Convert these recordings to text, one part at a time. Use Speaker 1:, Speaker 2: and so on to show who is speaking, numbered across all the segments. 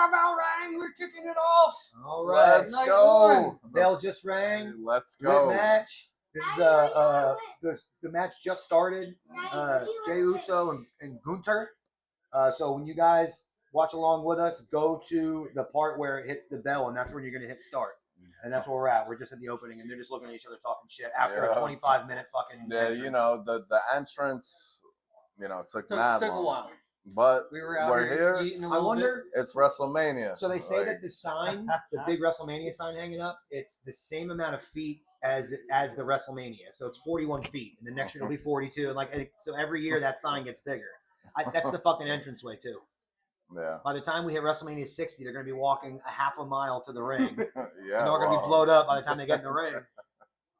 Speaker 1: our bell rang. We're kicking it off.
Speaker 2: All right.
Speaker 1: Let's go.
Speaker 2: Bell just rang.
Speaker 1: Let's go.
Speaker 2: Lit match. This is the match just started. Jey Uso and Gunther. So when you guys watch along with us, go to the part where it hits the bell, and that's when you're going to hit start. And that's where we're at. We're just at the opening, and they're just looking at each other talking shit after a 25-minute fucking entrance.
Speaker 1: You know, the entrance, took mad
Speaker 3: a
Speaker 1: long.
Speaker 3: while.
Speaker 1: But
Speaker 3: we're
Speaker 1: here.
Speaker 2: I wonder.
Speaker 1: It's WrestleMania.
Speaker 2: So they say that the sign, the big WrestleMania sign hanging up, it's the same amount of feet as the WrestleMania. So it's 41 feet, and the next year it'll be 42. And so every year that sign gets bigger. That's the fucking entranceway too.
Speaker 1: Yeah.
Speaker 2: By the time we hit WrestleMania 60, they're going to be walking a half a mile to the ring.
Speaker 1: Yeah.
Speaker 2: And they're going to be blown up by the time they get in the ring.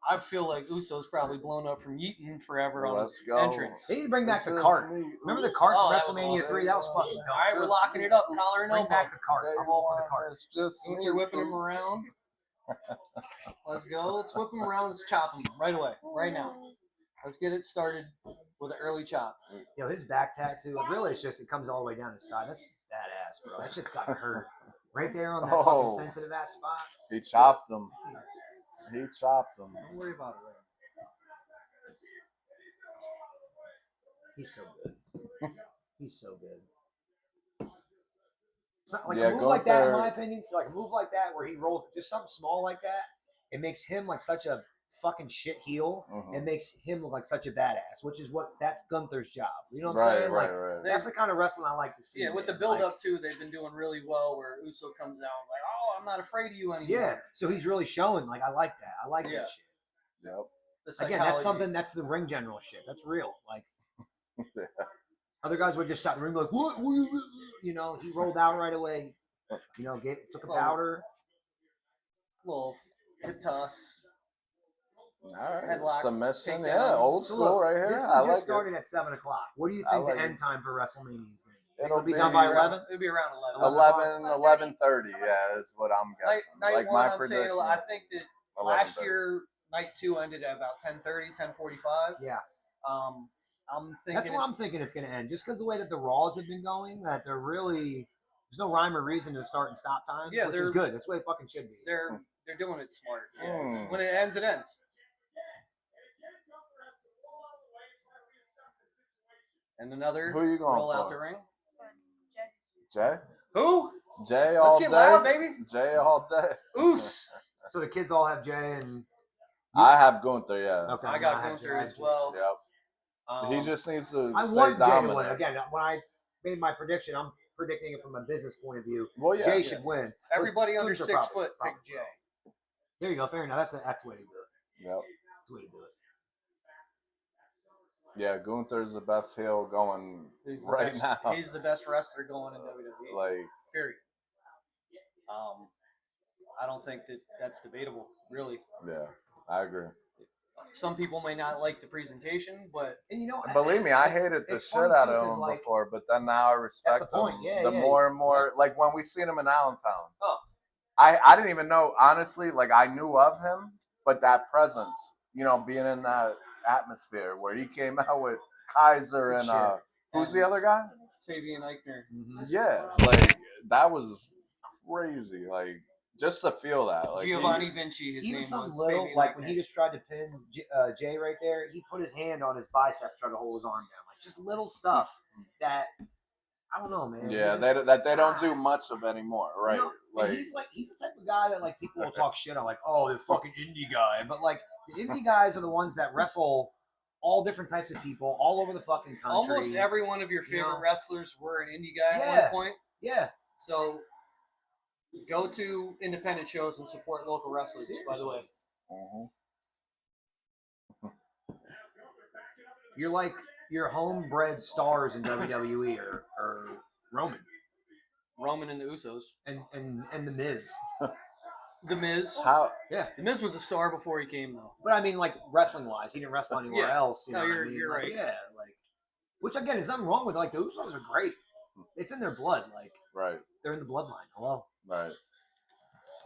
Speaker 3: I feel like Uso's probably blown up from yeeting forever on his
Speaker 1: go.
Speaker 3: entrance.
Speaker 2: They need to bring back the cart. Remember the cart from WrestleMania 3? That was fucking dope.
Speaker 3: All right, we're locking it up. Collar and
Speaker 2: Bring
Speaker 3: elbow.
Speaker 2: back the cart. I'm all for the cart.
Speaker 1: It's just
Speaker 3: You're whipping him around. Let's go. Let's whip him around. Let's chop him right away. Right now. Let's get it started with an early chop.
Speaker 2: His back tattoo, really, it comes all the way down his side. That's badass, bro. That shit's got hurt. Right there on that fucking sensitive ass spot.
Speaker 1: He chopped them.
Speaker 3: Don't worry about it, right?
Speaker 2: He's so good. He's so good. So, like a move like that, in my opinion, so like a move like that where he rolls just something small like that, it makes him like such a fucking shit heel. It makes him look like such a badass, which is that's Gunther's job. You know what I'm saying?
Speaker 1: Right.
Speaker 2: That's the kind of wrestling I like to see.
Speaker 3: Yeah, with the build up too, they've been doing really well. Where Uso comes out like, "Oh, I'm not afraid of you anymore."
Speaker 2: Yeah, so he's really showing like I like that. I like that shit.
Speaker 1: Yep.
Speaker 2: Again, that's something. That's the ring general shit. That's real. Like other guys would just shot in the ring like, what? He rolled out right away. Took a powder.
Speaker 3: Little hip toss.
Speaker 1: All right.
Speaker 3: Headlock,
Speaker 1: submission, old school right here.
Speaker 2: This
Speaker 1: I like
Speaker 2: started at 7 o'clock. What do you think the end time for WrestleMania is going to be? It'll be done
Speaker 1: by
Speaker 2: by 11?
Speaker 3: It'll be around
Speaker 1: 11, 11:30, is what I'm guessing.
Speaker 3: Night
Speaker 1: my
Speaker 3: one,
Speaker 1: prediction.
Speaker 3: I think that last year, night 2 ended at about 10:30, 10:45.
Speaker 2: Yeah.
Speaker 3: I'm thinking
Speaker 2: that's what I'm thinking it's going to end. Just because the way that the Raws have been going, that they're really there's no rhyme or reason to start and stop times, which is good. That's the way it fucking should be.
Speaker 3: They're doing it smart. Yeah, when it ends, it ends. And another
Speaker 1: who are you going
Speaker 3: roll
Speaker 1: for?
Speaker 3: Out the ring.
Speaker 1: Jey?
Speaker 3: Who?
Speaker 1: Jey all day.
Speaker 3: Let's get loud, baby.
Speaker 1: Jey all day.
Speaker 3: Oos.
Speaker 2: So the kids all have Jey and...
Speaker 1: I have Gunther, yeah.
Speaker 3: Okay, I got Gunther as well.
Speaker 1: Yep. He just needs to
Speaker 2: I
Speaker 1: stay
Speaker 2: want
Speaker 1: dominant.
Speaker 2: Jey to win. Again, when I made my prediction, I'm predicting it from a business point of view.
Speaker 1: Well,
Speaker 2: Jey should win.
Speaker 3: Everybody under
Speaker 2: Gunther
Speaker 3: 6 foot picked Jey.
Speaker 2: There you go. Fair enough. That's the way to do it.
Speaker 1: Yep.
Speaker 2: That's the way to do it.
Speaker 1: Yeah, Gunther's the best heel going right now.
Speaker 3: He's the best wrestler going in WWE.
Speaker 1: Like,
Speaker 3: period. I don't think that's debatable, really.
Speaker 1: Yeah, I agree.
Speaker 3: Some people may not like the presentation, but
Speaker 1: believe me, I hated the shit out of him before, but then now I respect him.
Speaker 2: Point. Yeah,
Speaker 1: more and more, like when we seen him in Allentown. Oh, I didn't even know, honestly. Like I knew of him, but that presence, being in that atmosphere where he came out with Kaiser and who's the other guy?
Speaker 3: Fabian Eichner.
Speaker 1: Mm-hmm. Yeah, like that was crazy. Like just to feel that. Like
Speaker 3: Giovanni Vinci, his
Speaker 2: even
Speaker 3: name
Speaker 2: something
Speaker 3: was
Speaker 2: little,
Speaker 3: Fabian
Speaker 2: like
Speaker 3: Eichner.
Speaker 2: when he just tried to pin Jey right there, he put his hand on his bicep, tried to hold his arm down. Like just little stuff that I don't know, man.
Speaker 1: Yeah, they don't do much of anymore, right? Like
Speaker 2: he's the type of guy that like people will talk shit on, like, oh, the fucking indie guy. But like the indie guys are the ones that wrestle all different types of people all over the fucking country.
Speaker 3: Almost every one of your favorite wrestlers were an indie guy at one point.
Speaker 2: Yeah. So
Speaker 3: go to independent shows and support local wrestlers. Seriously. By the way.
Speaker 2: You're like your homebred stars in WWE or Roman.
Speaker 3: Roman and the Usos.
Speaker 2: And the Miz.
Speaker 3: The Miz.
Speaker 1: How?
Speaker 2: Yeah.
Speaker 3: The Miz was a star before he came, though.
Speaker 2: But I mean, like, wrestling-wise, he didn't wrestle anywhere else.
Speaker 3: No, you're right.
Speaker 2: Yeah, like, which, again, is nothing wrong with, like, the Usos are great. It's in their blood, like.
Speaker 1: Right.
Speaker 2: They're in the bloodline. Hello.
Speaker 1: Right.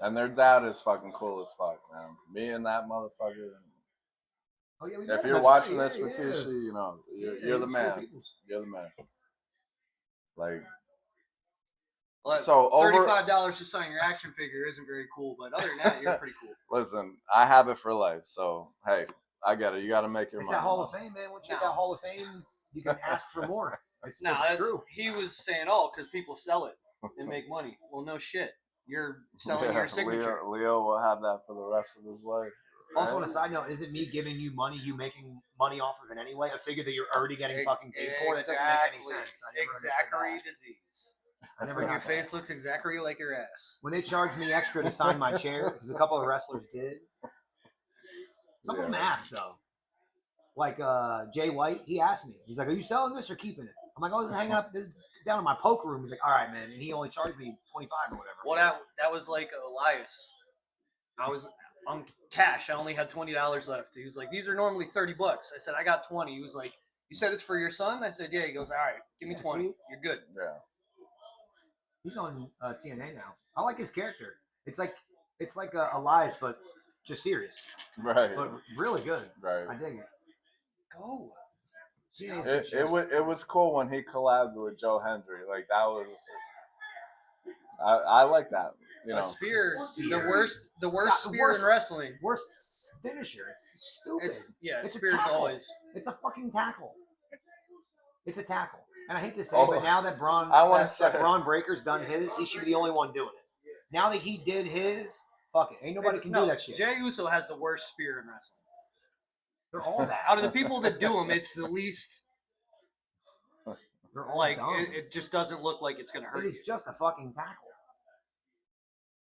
Speaker 1: And their dad is fucking cool as fuck, man. Me and that motherfucker.
Speaker 2: Oh, yeah,
Speaker 1: if you're watching this, Rikishi, you're the man. You're the man. Like,
Speaker 3: Well,
Speaker 1: So over
Speaker 3: $35 to sign your action figure isn't very cool, but other than that, you're pretty cool.
Speaker 1: Listen, I have it for life, so hey, I get it. You got to make your
Speaker 2: It's
Speaker 1: money.
Speaker 2: that Hall of Fame, man. Once you get that Hall of Fame, you can ask for more. It's true.
Speaker 3: He was saying, "Oh, because people sell it and make money." Well, no shit. You're selling your signature.
Speaker 1: Leo will have that for the rest of his life. Right?
Speaker 2: Also, on a side note, isn't me giving you money, you making money off of it anyway? A figure that you're already getting fucking paid for? That doesn't make any sense.
Speaker 3: Exactly disease. When your face looks exactly like your ass.
Speaker 2: When they charged me extra to sign my chair, because a couple of wrestlers did. Some of them asked, though. Like Jay White, he asked me. He's like, "Are you selling this or keeping it?" I'm like, "Oh, this is hanging up. This is down in my poker room." He's like, "All right, man," and he only charged me $25 or whatever.
Speaker 3: Well, that was like Elias. I was on cash. I only had $20 left. He was like, "These are normally $30." I said, "I got 20." He was like, "You said it's for your son?" I said, "Yeah." He goes, "All right, give me 20. See? You're good."
Speaker 1: Yeah.
Speaker 2: He's on TNA now. I like his character. It's like Elias, but just serious.
Speaker 1: Right.
Speaker 2: But really good.
Speaker 1: Right.
Speaker 2: I dig it.
Speaker 3: Go.
Speaker 1: It was cool when he collabed with Joe Hendry. Like that was, I like that. You know,
Speaker 3: spear. The worst spear in wrestling.
Speaker 2: Worst finisher. It's stupid.
Speaker 3: It's spear's always.
Speaker 2: It's a fucking tackle. It's a tackle. And I hate to say, but now that Braun Breaker's done his, he should be the only one doing it. Now that he did his, fuck it. Ain't nobody can do that shit.
Speaker 3: Jey Uso has the worst spear in wrestling.
Speaker 2: They're all that.
Speaker 3: Out of the people that do them, it's the least.
Speaker 2: They're all dumb.
Speaker 3: It just doesn't look like it's going to hurt.
Speaker 2: It is just a fucking tackle.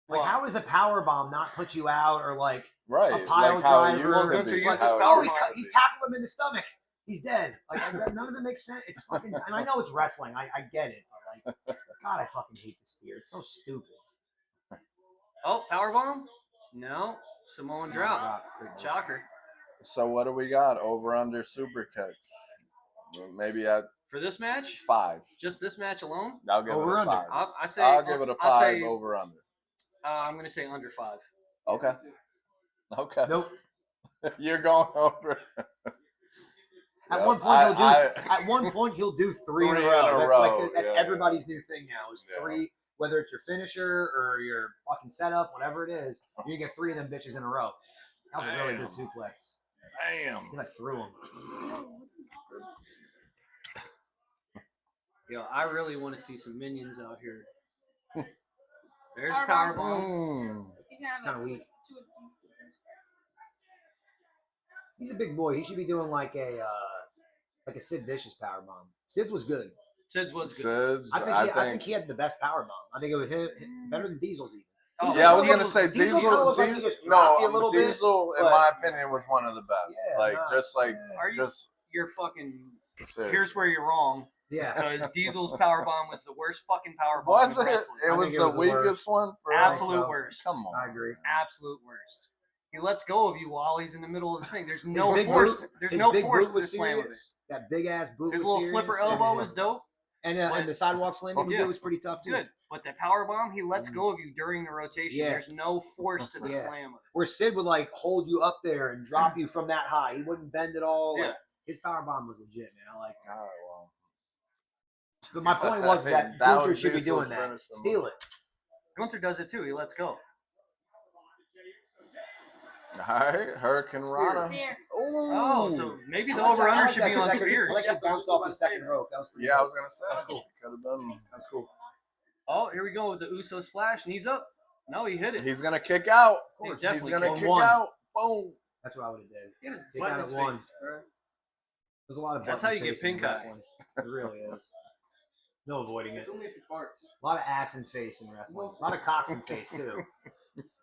Speaker 2: Like, how does a power bomb not put you out, or like a pile driver? He tackled him in the stomach. He's dead. Like, none of it makes sense. It's fucking. And I know it's wrestling. I get it, but like, God, I fucking hate the spear. It's so stupid.
Speaker 3: Oh, power bomb? No, Samoan drop. Shocker.
Speaker 1: So what do we got? Over under super kicks? Maybe at
Speaker 3: for this match
Speaker 1: 5.
Speaker 3: Just this match alone?
Speaker 1: I'll give
Speaker 2: over
Speaker 1: it a 5.
Speaker 3: I'll
Speaker 1: give it a 5 over under.
Speaker 3: I'm gonna say under 5.
Speaker 1: Okay.
Speaker 2: Nope.
Speaker 1: You're going over.
Speaker 2: At one point he'll do 3 in a row. That's everybody's new thing now. Is 3. Whether it's your finisher or your fucking setup, whatever it is, you get 3 of them bitches in a row. That was a really good suplex.
Speaker 1: Damn.
Speaker 2: He threw him.
Speaker 3: Yo, I really want to see some minions out here. There's a power bomb.
Speaker 2: It's kind of weak. He's a big boy. He should be doing like a Sid Vicious power bomb. Sid's was good. I think he had the best power bomb. I think it was him better than Diesel's even.
Speaker 1: I was gonna say Diesel. Diesel, in my opinion, was one of the best.
Speaker 3: You're fucking. Here's where you're wrong.
Speaker 2: Yeah,
Speaker 3: because Diesel's power bomb was the worst fucking power bomb.
Speaker 1: Was it? It was the weakest one.
Speaker 3: Absolute worst.
Speaker 1: Come on,
Speaker 2: I agree.
Speaker 3: Absolute worst. He lets go of you while he's in the middle of the thing. There's no force. There's no force to the slam of it.
Speaker 2: That big ass boot.
Speaker 3: His little flipper elbow was dope.
Speaker 2: And the sidewalk slam he did was pretty tough too.
Speaker 3: Good, but the power bomb, he lets go of you during the rotation. Yeah. There's no force to the slam.
Speaker 2: Where Sid would like hold you up there and drop you from that high. He wouldn't bend at all.
Speaker 3: Yeah.
Speaker 2: Like, his power bomb was legit, man. I like that.
Speaker 1: All right, well.
Speaker 2: But my point was that Gunther should be doing that. Steal it.
Speaker 3: Gunther does it too. He lets go.
Speaker 1: All right, Hurricane Rana.
Speaker 3: Oh, so maybe the over-under should be on spears.
Speaker 2: I like it bounced off the second rope. That was pretty
Speaker 1: cool. I was going to say. That's cool. Could have done.
Speaker 2: That's cool.
Speaker 3: Oh, here we go with the Uso splash. Knees up. No, he hit it.
Speaker 1: He's going to kick out.
Speaker 3: He's
Speaker 1: going to kick out. Boom.
Speaker 2: That's what I would have did.
Speaker 3: He just butt his face, bro.
Speaker 2: There's a lot of.
Speaker 3: That's how you get pink eye.
Speaker 2: It really is. No avoiding it.
Speaker 3: It's only if you farts.
Speaker 2: A lot of ass and face in wrestling. A lot of cocks and face too.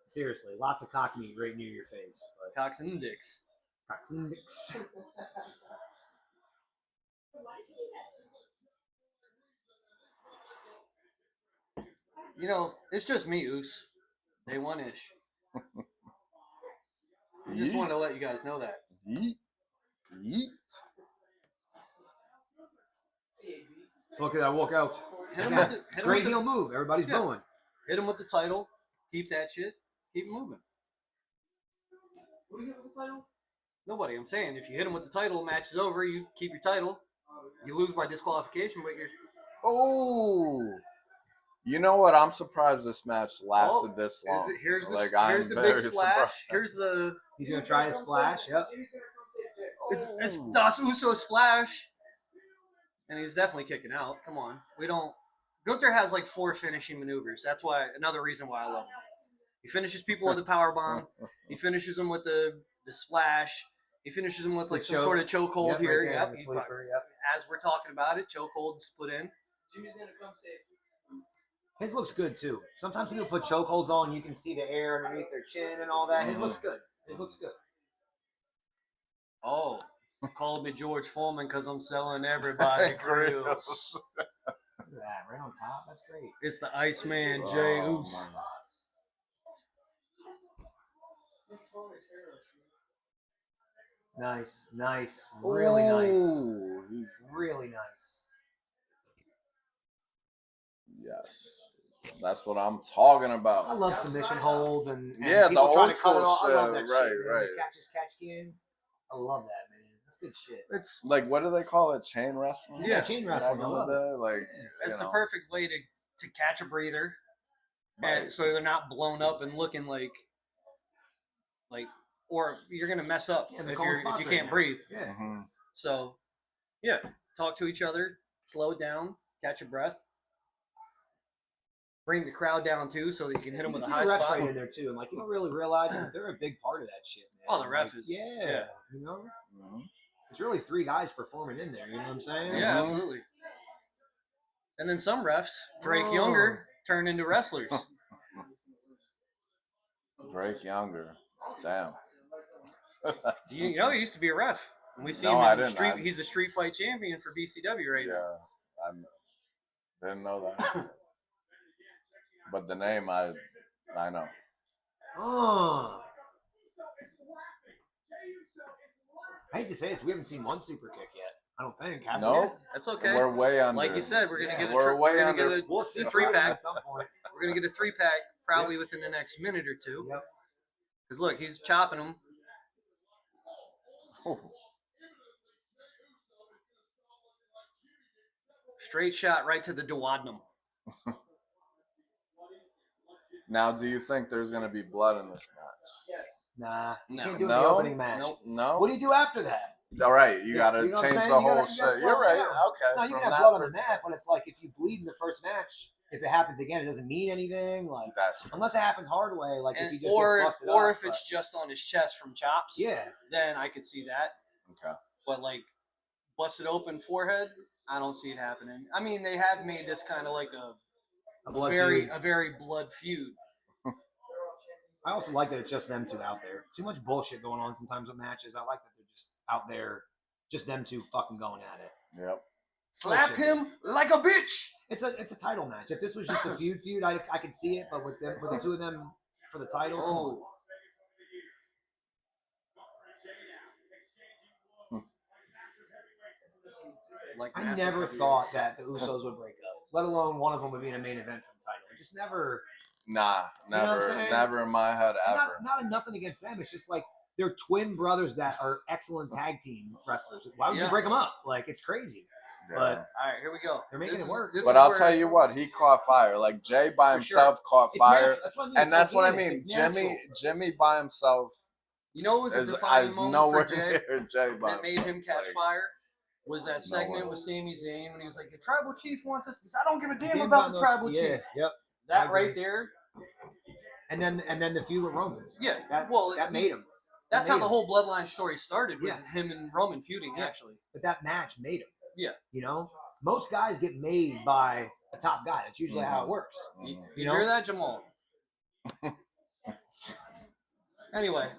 Speaker 2: Seriously, lots of cock meat right near your face. But
Speaker 3: cocks and dicks.
Speaker 2: Cocks and dicks.
Speaker 3: You know, it's just me, Oos. Day 1-ish. I just wanted to let you guys know that.
Speaker 1: Yeet. Yeet.
Speaker 2: Look at that walk out. Great heel move. Everybody's booing.
Speaker 3: Hit him with the title. Keep that shit. Keep moving.
Speaker 2: What do you hit with the title?
Speaker 3: Nobody. I'm saying if you hit him with the title, match is over. You keep your title. You lose by disqualification, but you're.
Speaker 1: Oh. You know what? I'm surprised this match lasted this long.
Speaker 3: Here's the
Speaker 1: I'm
Speaker 3: big
Speaker 1: very
Speaker 3: splash.
Speaker 1: surprised.
Speaker 3: Here's the.
Speaker 2: He's gonna try a splash. Yep.
Speaker 3: It's Das Uso splash, and he's definitely kicking out. Come on, we don't. Gunther has like 4 finishing maneuvers. That's why another reason why I love him. He finishes people with a power bomb. He finishes them with the splash. He finishes them with like some sort of chokehold here.
Speaker 2: Right
Speaker 3: Yep.
Speaker 2: Sleeper,
Speaker 3: As we're talking about it, chokehold's put in.
Speaker 4: Jimmy's gonna come save.
Speaker 2: His looks good too. Sometimes people put chokeholds on, you can see the air underneath their chin and all that. His looks good. His looks good.
Speaker 3: Oh, called me George Foreman because I'm selling everybody grills.
Speaker 2: Look at that, right on top. That's great.
Speaker 3: It's the Iceman, Jey Uso.
Speaker 2: Nice. Really nice.
Speaker 1: He's
Speaker 2: Really nice.
Speaker 1: yes. That's what I'm talking about.
Speaker 2: I love submission holds and
Speaker 1: yeah, the
Speaker 2: people trying
Speaker 1: old
Speaker 2: to cut it
Speaker 1: school
Speaker 2: off.
Speaker 1: shit.
Speaker 2: I love that
Speaker 1: Right,
Speaker 2: shit. Man.
Speaker 1: right.
Speaker 2: The catch as catch can. I love that, man. That's good shit.
Speaker 1: It's like, what do they call it? Chain wrestling?
Speaker 2: Yeah, chain wrestling.
Speaker 1: Back
Speaker 2: I
Speaker 1: in the
Speaker 2: love it.
Speaker 1: day, like,
Speaker 3: It's the
Speaker 1: know.
Speaker 3: perfect way to catch a breather,
Speaker 1: Right.
Speaker 3: and so they're not blown up and looking like, or you're gonna mess up
Speaker 2: Yeah, they're
Speaker 3: if
Speaker 2: calling
Speaker 3: you
Speaker 2: spots
Speaker 3: can't
Speaker 2: right now.
Speaker 3: breathe.
Speaker 2: Yeah.
Speaker 1: Mhm.
Speaker 3: So, yeah, talk to each other, slow it down, catch your breath, bring the crowd down too, so that you can hit them
Speaker 2: You
Speaker 3: with a
Speaker 2: can
Speaker 3: high
Speaker 2: see the refs
Speaker 3: spot.
Speaker 2: right in there too, and like you don't really realize it, but they're a big part of that shit, man.
Speaker 3: Oh, the ref
Speaker 2: Like,
Speaker 3: is-
Speaker 2: yeah,
Speaker 3: yeah.
Speaker 2: you know,
Speaker 1: Mhm.
Speaker 2: it's really 3 guys performing in there. You know what I'm saying?
Speaker 3: Yeah,
Speaker 1: Mhm.
Speaker 3: absolutely. And then some refs, Drake
Speaker 2: Oh.
Speaker 3: Younger, turn into wrestlers.
Speaker 1: Drake Younger. Damn.
Speaker 3: You know, he used to be a ref. And we see
Speaker 1: No,
Speaker 3: him
Speaker 1: I
Speaker 3: in
Speaker 1: didn't.
Speaker 3: street. He's a street fight champion for BCW right now.
Speaker 1: Yeah, I didn't know that. But the name, I know.
Speaker 2: Oh. I hate to say this, we haven't seen one super kick yet. I don't think. Have we?
Speaker 1: No,
Speaker 3: That's okay.
Speaker 1: we're way under.
Speaker 3: Like you said, we're gonna
Speaker 2: Yeah.
Speaker 3: get a
Speaker 1: We're way
Speaker 3: we're gonna
Speaker 1: under.
Speaker 3: get
Speaker 2: We'll see
Speaker 3: a 3-pack.
Speaker 2: at some point.
Speaker 3: We're gonna get a 3-pack probably within the next minute or two.
Speaker 2: Yep.
Speaker 3: Because look, he's chopping them. Straight shot right to the duodenum.
Speaker 1: Now, do you think there's going to be blood in this match?
Speaker 2: Nah, you
Speaker 3: No.
Speaker 2: can't do it in the opening match.
Speaker 3: Nope.
Speaker 1: No.
Speaker 2: What do you do after that?
Speaker 1: All right, you got to
Speaker 2: You know what I'm
Speaker 1: change
Speaker 2: saying?
Speaker 1: the
Speaker 2: You gotta-
Speaker 1: whole
Speaker 2: you gotta
Speaker 1: shit.
Speaker 2: slow
Speaker 1: You're
Speaker 2: it
Speaker 1: right.
Speaker 2: down.
Speaker 1: Okay.
Speaker 2: No, you
Speaker 1: from
Speaker 2: can have
Speaker 1: that
Speaker 2: blood on the
Speaker 1: perspective,
Speaker 2: mat, but it's like if you bleed in the first match, if it happens again, it doesn't mean anything. Like
Speaker 1: That's
Speaker 2: unless it happens hard way, like if
Speaker 3: And,
Speaker 2: he just
Speaker 3: or
Speaker 2: gets busted
Speaker 3: or
Speaker 2: up,
Speaker 3: if it's just on his chest from chops,
Speaker 2: yeah,
Speaker 3: then I could see that.
Speaker 1: okay.
Speaker 3: But like busted open forehead, I don't see it happening. I mean, they have made this kind of like
Speaker 2: a blood
Speaker 3: very
Speaker 2: feud.
Speaker 3: blood feud.
Speaker 2: I also like that it's just them 2 out there. Too much bullshit going on sometimes with matches. I like that they're just out there, just them 2 fucking going at it.
Speaker 1: Yep.
Speaker 3: Slap
Speaker 2: Bullshit.
Speaker 3: him like a bitch.
Speaker 2: It's a title match. If this was just a feud, I could see it. But with the 2 of them for the title, come on.
Speaker 3: Oh, like
Speaker 2: I
Speaker 3: massive
Speaker 2: never
Speaker 3: heavyweights.
Speaker 2: thought that the Usos would break up, let alone one of them would be in a main event for the title. It just never.
Speaker 1: Nah,
Speaker 2: You know what I'm
Speaker 1: never,
Speaker 2: saying?
Speaker 1: never in my head ever.
Speaker 2: Not nothing against them. It's just like they're twin brothers that are excellent tag team wrestlers. Why would you
Speaker 3: Yeah.
Speaker 2: break them up? Like it's crazy.
Speaker 1: Yeah.
Speaker 2: But
Speaker 3: All right, here we go.
Speaker 2: They're making it work.
Speaker 3: This
Speaker 1: But
Speaker 3: is
Speaker 1: I'll
Speaker 3: where-
Speaker 1: tell you what, he caught fire. Like Jay by
Speaker 2: For sure.
Speaker 1: himself caught
Speaker 2: it's
Speaker 1: fire,
Speaker 2: natural. That's what I mean.
Speaker 1: and
Speaker 2: It's
Speaker 1: that's what I
Speaker 2: organic.
Speaker 1: mean.
Speaker 2: It's natural.
Speaker 1: Jimmy by himself
Speaker 3: You know, it was a
Speaker 1: is
Speaker 3: defining moment
Speaker 1: nowhere
Speaker 3: for Jay
Speaker 1: near Jay by
Speaker 3: that made
Speaker 1: himself.
Speaker 3: him catch
Speaker 1: Like,
Speaker 3: fire. Was that segment
Speaker 1: nowhere.
Speaker 3: with Sami Zayn when he was like, "The tribal chief wants us." He said, I don't give a damn
Speaker 2: Damn
Speaker 3: about the tribal
Speaker 2: yeah,
Speaker 3: chief.
Speaker 2: Yep. I
Speaker 3: That
Speaker 2: agree.
Speaker 3: right there.
Speaker 2: And then the feud with Roman.
Speaker 3: Yeah.
Speaker 2: That made him.
Speaker 3: That's
Speaker 2: That
Speaker 3: how
Speaker 2: made
Speaker 3: the
Speaker 2: him.
Speaker 3: whole bloodline story started. Was
Speaker 2: Yeah.
Speaker 3: him and Roman feuding
Speaker 2: Yeah.
Speaker 3: actually.
Speaker 2: But that match made him.
Speaker 3: Yeah.
Speaker 2: You know, most guys get made by a top guy. That's usually how it works.
Speaker 3: You,
Speaker 1: Mhm.
Speaker 3: you
Speaker 2: know?
Speaker 3: hear that, Jamal? Anyway,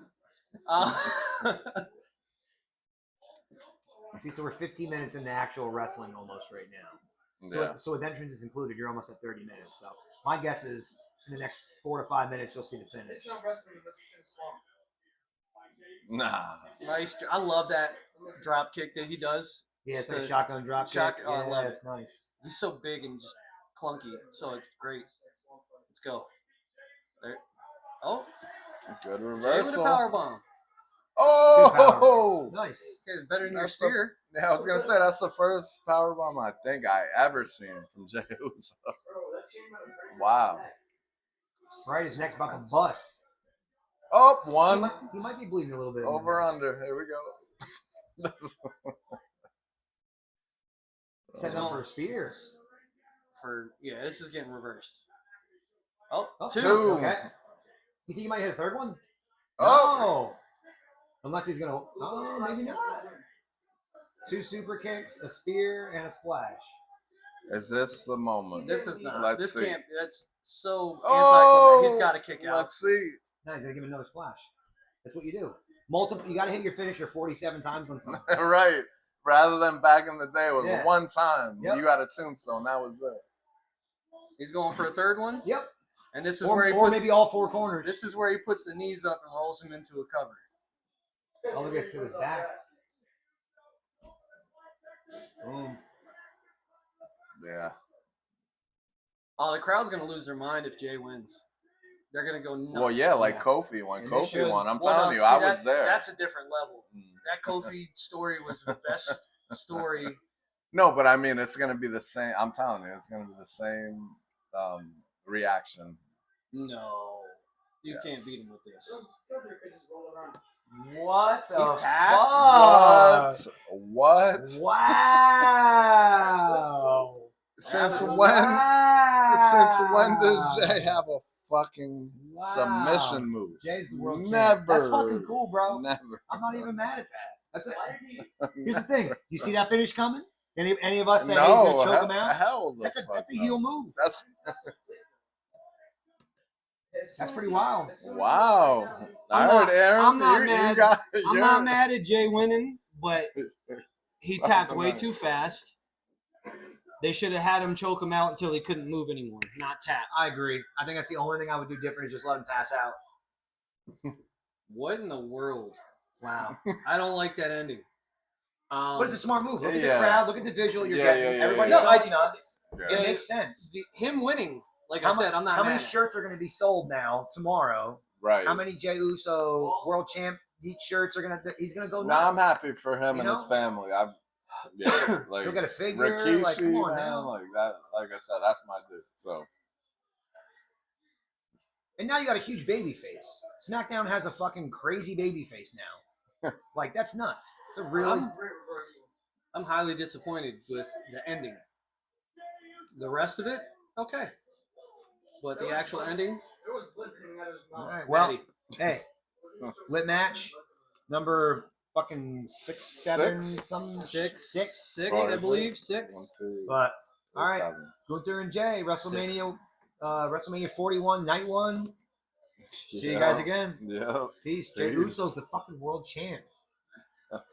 Speaker 2: See, so we're 15 minutes into actual wrestling almost right now.
Speaker 1: Yeah.
Speaker 2: So with entrances included, you're almost at 30 minutes. So my guess is in the next 4 to 5 minutes, you'll see the finish.
Speaker 4: It's not wrestling. This is in swamp.
Speaker 1: Nah.
Speaker 3: nice. I love that drop kick that he does.
Speaker 2: Yeah, it's
Speaker 3: Just
Speaker 2: like a
Speaker 3: the-
Speaker 2: shotgun drop
Speaker 3: shock-
Speaker 2: kick.
Speaker 3: oh, I
Speaker 2: Yeah,
Speaker 3: love it.
Speaker 2: it's nice.
Speaker 3: He's so big and just clunky, so it's great. Let's go. There. Oh,
Speaker 1: Good
Speaker 3: Jay with a
Speaker 1: reversal.
Speaker 3: power bomb.
Speaker 1: Oh!
Speaker 2: Nice.
Speaker 3: Okay, it's better than your
Speaker 1: That's the-
Speaker 3: spear.
Speaker 1: Yeah, I was gonna say that's the first powerbomb I think I ever seen from Jey Uso. Wow.
Speaker 2: Right, his neck's about to bust.
Speaker 1: Oh, one.
Speaker 2: He might be bleeding a little bit.
Speaker 1: Over under. Here we go.
Speaker 2: Setting up for a spear.
Speaker 3: This is getting reversed. Oh,
Speaker 2: Two.
Speaker 3: two.
Speaker 2: Okay. You think he might hit a third one?
Speaker 1: Oh.
Speaker 2: No. Unless he's gonna. Oh, maybe not. 2 super kicks, a spear, and a splash.
Speaker 1: Is this the moment?
Speaker 3: This is not.
Speaker 1: Let's
Speaker 3: this
Speaker 1: see.
Speaker 3: can't. That's so
Speaker 1: Oh,
Speaker 3: anticlimactic. He's got to kick out.
Speaker 1: Let's see.
Speaker 2: No, he's gonna give him another splash. That's what you do. Multiple. You got to hit your finisher 47 times on something.
Speaker 1: Right. Rather than back in the day, it was
Speaker 2: Yeah.
Speaker 1: one time.
Speaker 2: Yep.
Speaker 1: You got a tombstone. That was it.
Speaker 3: He's going for a third one.
Speaker 2: Yep.
Speaker 3: And this is
Speaker 2: Or,
Speaker 3: where he
Speaker 2: or
Speaker 3: puts.
Speaker 2: maybe all 4 corners.
Speaker 3: This is where he puts the knees up and rolls him into a cover.
Speaker 2: All the way to his back. Boom.
Speaker 1: Yeah.
Speaker 3: Oh, the crowd's gonna lose their mind if Jay wins. They're gonna go nuts.
Speaker 1: Well, yeah, like
Speaker 2: Yeah.
Speaker 1: Kofi when
Speaker 2: And they
Speaker 1: Kofi
Speaker 2: should.
Speaker 1: won. I'm
Speaker 3: Well,
Speaker 1: telling
Speaker 3: no,
Speaker 1: you,
Speaker 3: see,
Speaker 1: I was there.
Speaker 3: That's a different level.
Speaker 1: Mm.
Speaker 3: That Kofi story was the best story.
Speaker 1: No, but I mean, it's gonna be the same. I'm telling you, it's gonna be the same reaction.
Speaker 3: No, you
Speaker 1: Yes.
Speaker 3: can't beat him with this.
Speaker 2: What the
Speaker 3: He tapped?
Speaker 2: fuck?
Speaker 1: What?
Speaker 2: Wow.
Speaker 1: Since
Speaker 3: Wow.
Speaker 1: when? Since when does Jay have a fucking
Speaker 2: Wow.
Speaker 1: submission move?
Speaker 2: Jay's the world champ.
Speaker 1: Never.
Speaker 2: That's fucking cool, bro.
Speaker 1: Never.
Speaker 2: I'm not even mad at that. That's it. Here's the thing. You see that finish coming? Any of us say
Speaker 1: No,
Speaker 2: he's gonna choke him out?
Speaker 1: hell the
Speaker 2: That's a
Speaker 1: fuck
Speaker 2: heel
Speaker 1: no.
Speaker 2: move.
Speaker 1: That's
Speaker 2: pretty wild.
Speaker 1: wow.
Speaker 3: I'm
Speaker 1: I
Speaker 3: not-
Speaker 1: heard Aaron.
Speaker 3: I'm not
Speaker 1: you
Speaker 3: mad.
Speaker 1: got,
Speaker 3: I'm not mad at Jay winning, but he tapped way too fast. They should have had him choke him out until he couldn't move anymore, not tap.
Speaker 2: I agree. I think that's the only thing I would do different is just let him pass out.
Speaker 3: What in the world?
Speaker 2: Wow.
Speaker 3: I don't like that ending.
Speaker 2: But it's a smart move. Look at the
Speaker 1: Yeah.
Speaker 2: crowd. Look at the visual you're
Speaker 1: Yeah,
Speaker 2: getting.
Speaker 1: yeah,
Speaker 2: Everybody's
Speaker 3: yeah.
Speaker 2: going
Speaker 3: No,
Speaker 2: nuts.
Speaker 1: Yeah.
Speaker 2: It makes sense.
Speaker 3: Him winning, like
Speaker 2: How
Speaker 3: I said, I'm not
Speaker 2: How
Speaker 3: mad
Speaker 2: many
Speaker 3: at it.
Speaker 2: shirts are going to be sold now tomorrow?
Speaker 1: Right.
Speaker 2: How many Jey Uso world champ shirts are he's gonna go
Speaker 1: No,
Speaker 2: nuts?
Speaker 1: I'm happy for him
Speaker 2: You
Speaker 1: and his
Speaker 2: know?
Speaker 1: family. Like
Speaker 2: He'll get a figure.
Speaker 1: Rikishi,
Speaker 2: Like, come on
Speaker 1: man,
Speaker 2: now.
Speaker 1: like that. Like I said, that's my dude. So
Speaker 2: And now you got a huge baby face. SmackDown has a fucking crazy baby face now. Like, that's nuts. It's a really
Speaker 3: I'm highly disappointed with the ending. The rest of it, okay. But the actual ending,
Speaker 4: There was blood coming out of his mouth.
Speaker 2: all right. Well,
Speaker 3: Maddie.
Speaker 2: hey, lit match number fucking 6, 7,
Speaker 1: Six?
Speaker 2: some
Speaker 3: six,
Speaker 2: six,
Speaker 3: I believe, 6.
Speaker 1: 1, 2,
Speaker 2: But all
Speaker 1: 3,
Speaker 2: right,
Speaker 1: 7.
Speaker 2: Gunther and Jay, WrestleMania 41, night 1. See you guys again.
Speaker 1: Yeah.
Speaker 2: Peace. Jey
Speaker 1: Peace.
Speaker 2: Uso's the fucking world champ.